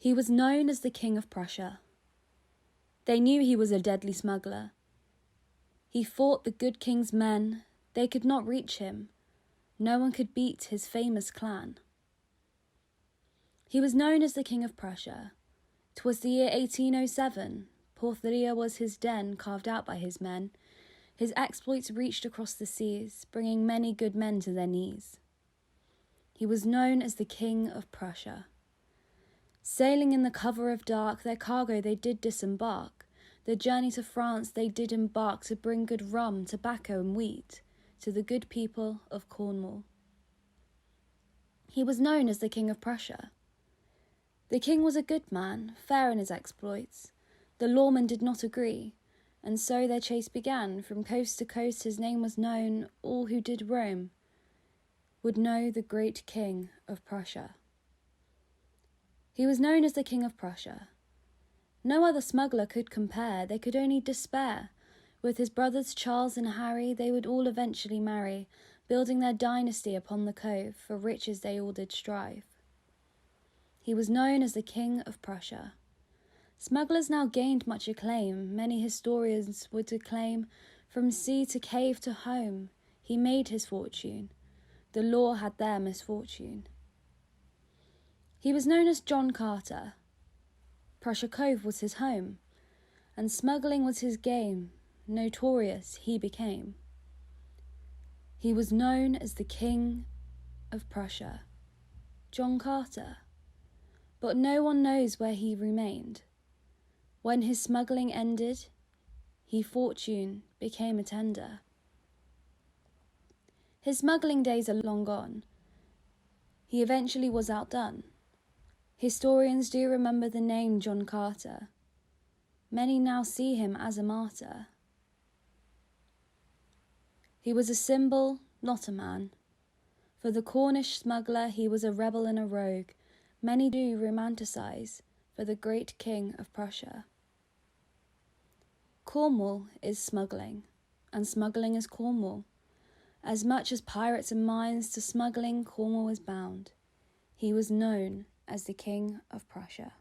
He was known as the King of Prussia. They knew he was a deadly smuggler. He fought the good king's men. They could not reach him. No one could beat his famous clan. He was known as the King of Prussia. 'Twas the year 1807. Porphyria was his den, carved out by his men. His exploits reached across the seas, bringing many good men to their knees. He was known as the King of Prussia. Sailing in the cover of dark, their cargo they did disembark. The journey to France they did embark to bring good rum, tobacco and wheat to the good people of Cornwall. He was known as the King of Prussia. The king was a good man, fair in his exploits. The lawmen did not agree, and so their chase began. From coast to coast his name was known. All who did roam would know the great King of Prussia. He was known as the King of Prussia. No other smuggler could compare. They could only despair. With his brothers Charles and Harry, they would all eventually marry, building their dynasty upon the cove. For riches they all did strive. He was known as the King of Prussia. Smugglers now gained much acclaim. Many historians would declaim, from sea to cave to home, he made his fortune. The law had their misfortune. He was known as John Carter. Prussia Cove was his home, and smuggling was his game. Notorious he became. He was known as the King of Prussia, John Carter. But no one knows where he remained. When his smuggling ended, fortune became a tender. His smuggling days are long gone. He eventually was outdone. Historians do remember the name John Carter. Many now see him as a martyr. He was a symbol, not a man. For the Cornish smuggler, he was a rebel and a rogue. Many do romanticize for the great King of Prussia. Cornwall is smuggling, and smuggling is Cornwall. As much as pirates and mines to smuggling, Cornwall is bound. He was known as the King of Prussia.